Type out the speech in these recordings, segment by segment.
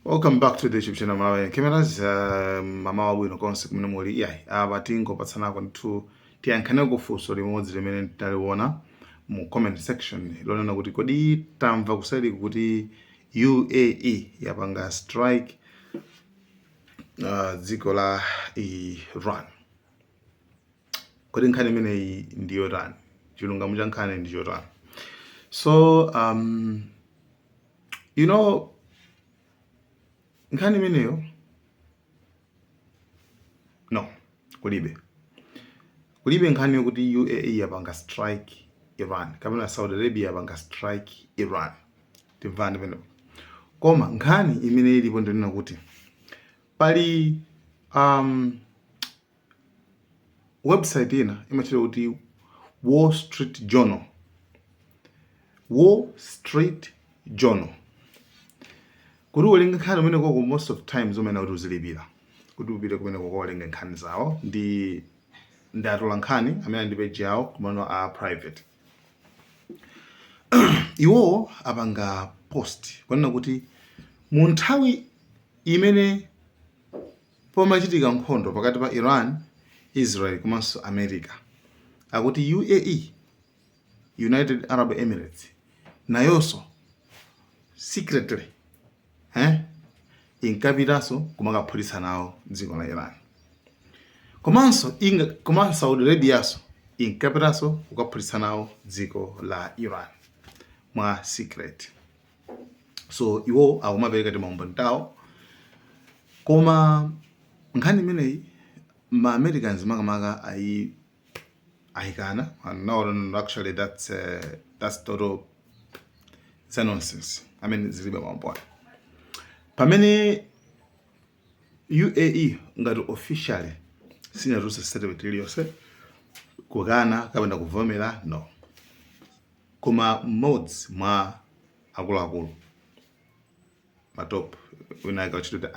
Welcome back to the YouTube channel Malawi. Cameras mama wabwino konse kumene muli yayi aba tingopatsanako nthu tiyankhaneko funso limodzi limene taliona mu comment section lonena kuti kodi tamva kusali kuti UAE yapanga strike dziko la Iran. Kodi nkhani imeneyi ndiyo tani? Chilungamo cha nkhani ndiyo tani? So nkhani imeneyo no kulibe nkhani yokuti UAE yapanga strike Iran kapena Saudi Arabia yapanga strike Iran. Timvani pano koma nkhani imene ilipo ndinena kuti pali website ina imatchedwa kuti Wall Street Journal kuti uwerenga nkhani umene koko most of times umene kuti uzilipira kuti upite kumene koko uwerenga nkhani zawo ndi atola nkhani amene ndi page yawo kumano a private. Iwo apanga post kwanena kuti mu nthawi imene pomachitika nkhondo pakati pa Iran, Israel komanso America, akuti UAE, United Arab Emirates, nayonso secretly inkapitaso kumakaphulitsa nawo dziko la Iran. Komanso Saudi Arabiaso inkapitaso kukaphulitsa nawo dziko la Iran mwa secret. So iwo akumapereka timaumboni tawo, koma nkhani imeneyi ma Americans makamaka ayikana. No, actually that's total nonsense. I mean zilibe maumboni. Pamene UAE ngati officially sinatulutsa statement iliyonse kukana kapena kuvomera no, koma mmodzi mwa akuluakulu matop wina akachituta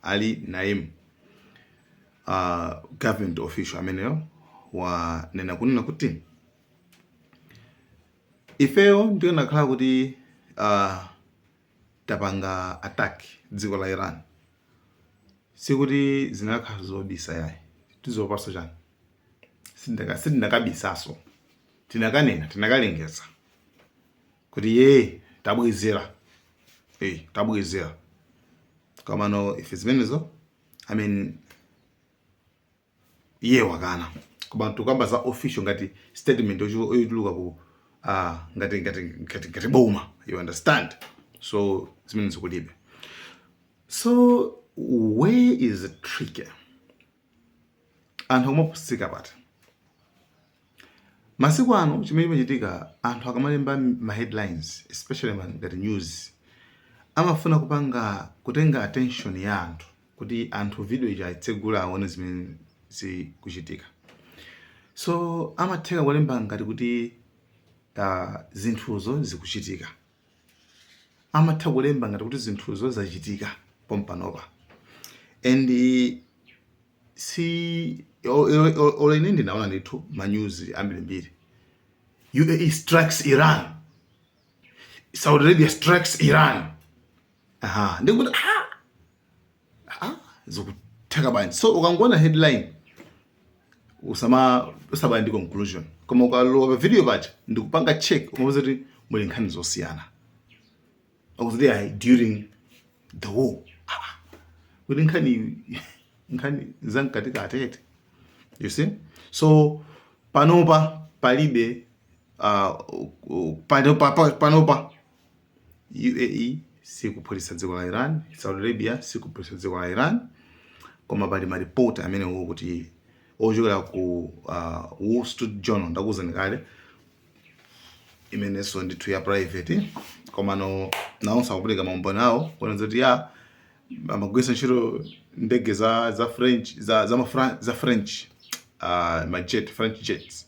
Ali Naim government official ameneyo wanena kunena kuti ifeyo ndiyo nakhala kuti tapanga attack dziko la Iran sikuti zinakhala zobisa yayi tizopaso chani sindinakabisaso tinakanena tinakalengeza kuti tabwezera komano ife zimenezo I mean wakana koma tukamba za official ngati statement oyituluka ku ngati boma, you understand? So zimenezo kulibe. So where is the trick? Anthu amapusika pati masiku ano chimene chimachitika, anthu akamalemba ma headlines especially ngati news amafuna kutenga attention ya anthu kuti anthu video ija itsegula aone zimene zikuchitika. So amatheka kulemba ngati kuti zinthuzo zikuchitika, amatha kulemba ngati kuti zinthuzo zachitika pompanopa, and olene ndinaona ndithu ma news ambirimbiri. UAE strikes Iran, Saudi Arabia strikes Iran. Ndikuti zikutheka bani. So ukangona headline usaba ndi conclusion, koma ukalowa video pacha ndikupanga check umabuza kuti muli nkhani zosiyana akuti during the war kuti nkhani zankatika atete, you see. So panopa palibe panopa UAE sikuphulitsa dziko la Iran, Saudi Arabia sikuphulitsa dziko la Iran, koma pali maripoti amene kuti ochokera ku Wall Street Journal ndakuzani kale imenenso ndithu ya private, koma nawonso akupereka maumboni awo kuona kuti amagwisa ntchito ndege za French French jets,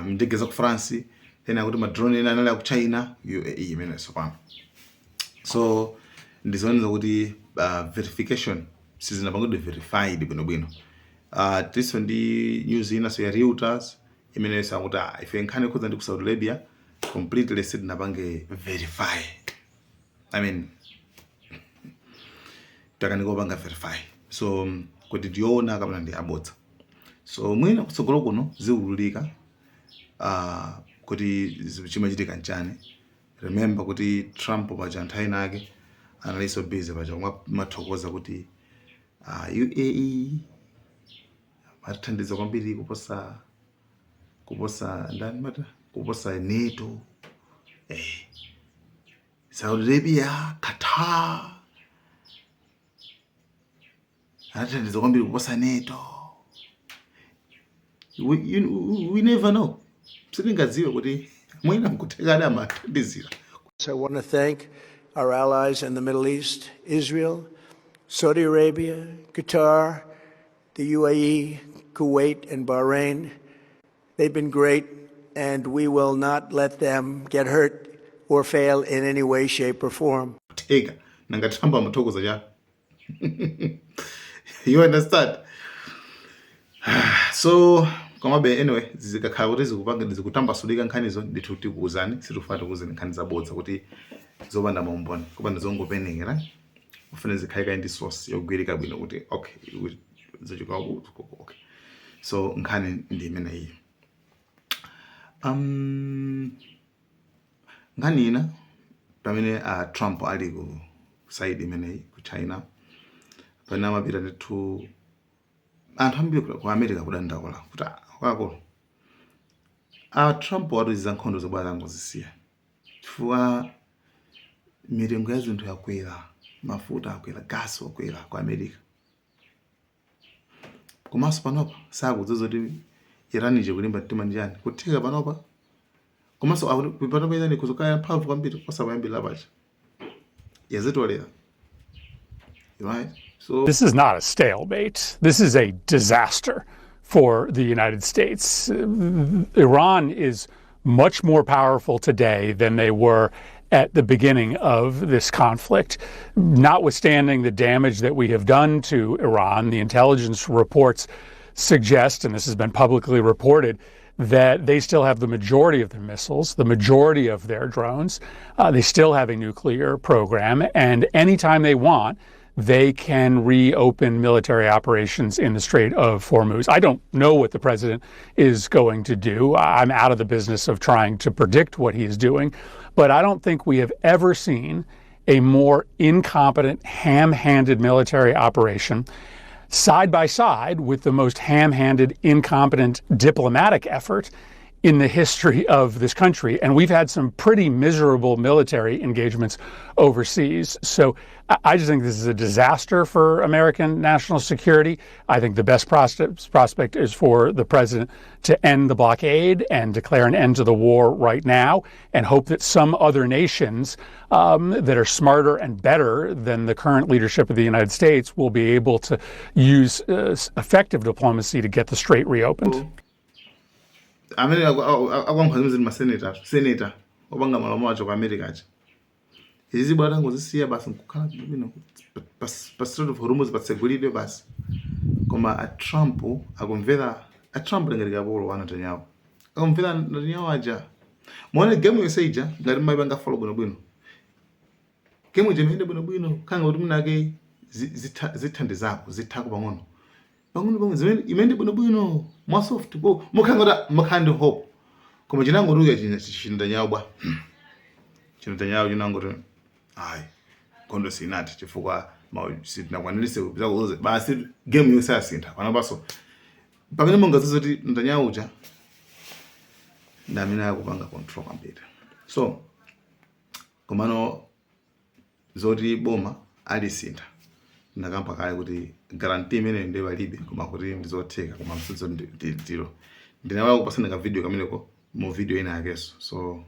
ndege za ku France, ena kuti madrone ena anali ku China, UAE imenenso pano. So ndizoneza kuti verification sizinapangidwe verified bwinobwino. Tiso ndi news inaso ya Reuters imene sakuti ife nkhani ikhoza ndi ku Saudi Arabia completely sidinapange verify. I mean takanikopa verify so kuti ndiona kapena ndi abodza so mwina kutsogolo kuno ziululika kuti chimachitika nchani. Remember kuti Trump paja nthawi nake analiso busy paja mathokoza kuti UAE mathandizo kwambiri kuposa ndani mata kuposa NATO, Saudi Arabia, Qatar anathandiza kwambiri kuposa NATO. We never know. Siringaziwe kuti mwina mkutekana mathandizira. So I want to thank our allies in the Middle East, Israel, Saudi Arabia, Qatar, the UAE, Kuwait, and Bahrain. They've been great, and we will not let them get hurt or fail in any way, shape, or form. Tega, nangatamba muthokoza ja. You understand? So, komabe anyway, zikakhala kuti zikutambasulika nkhanizo ndithu tikuwuzani, situfata kuwuzani nkhani zabodza kuti zopanda maumboni, kupanda zongopenengera. Ufune zikhayika ndi source yogwirika bwino kuti okay, zochika okay. So nkhani ndi imene iyi. Nkhani ina pamene Trump ali ku side imeneyi ku China pana mapita ndithu anthu ambiri ku America kudandaula kuti kwakolo Trump watuziza nkhondo zobwera ngozisiya chifukwa mitengo ya zinthu yakwera, mafuta akwera, gas wakwera ku America. Komanso panopa sakudzoza kuti Iran ije kulimba mtima njani kutheka panopa komanso panopa izani kuzokaya mphamvu kwambiri kosabayambira pacha yazitolera. Right? So this is not a stalemate. This is a disaster for the United States. Iran is much more powerful today than they were at the beginning of this conflict. Notwithstanding the damage that we have done to Iran, the intelligence reports suggest, and this has been publicly reported, that they still have the majority of their missiles, the majority of their drones. They still have a nuclear program, and anytime they want, they can reopen military operations in the Strait of Hormuz. I don't know what the president is going to do. I'm out of the business of trying to predict what he is doing, but I don't think we have ever seen a more incompetent, ham-handed military operation side by side with the most ham-handed, incompetent diplomatic effort in the history of this country. And we've had some pretty miserable military engagements overseas. So I just think this is a disaster for American national security. I think the best prospect is for the president to end the blockade and declare an end to the war right now, and hope that some other nations that are smarter and better than the current leadership of the United States will be able to use effective diplomacy to get the strait reopened. I mean, akwamkhazimizini senator obanga malamulo acho ku America acha izi bwana ngozisiya basi nkukhala bwino pa Strait of Hormuz patsegulidwe basi koma Trump akumvera Trump lengereka bolo wana Netanyahu akumvera Netanyahu aja muone game yoseija ngati mai banga follow bwino game jemende bwino khanga kuti munake zithandizako zithako pang'ono pang'ono imende bwino more soft bo mukhanga mukhandi hope koma chinango ruya chindanyawo bwa chindanyawo chinango ri hayi kondo sinati chifukwa sitinakwanilise kuuze basi game yose yasintha pana baso pamene mungazizoti ndanyawo uja ndamina yakupanga control kwambiri. So komano zoti boma alisintha ndakamba kale kuti guarantee imene ndi palibe koma kuti ndizotheka koma msutso ndilo ndinawa kupasana ka video kameneko mo video ina yakeso, so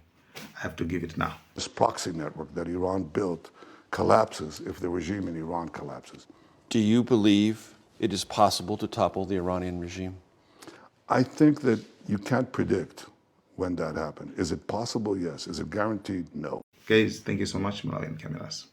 I have to give it now. This proxy network that Iran built collapses if the regime in Iran collapses. Do you believe it is possible to topple the Iranian regime? I think that you can't predict when that happens. Is it possible? Yes. Is it guaranteed? No. Guys, thank you so much, Malawian Cameras.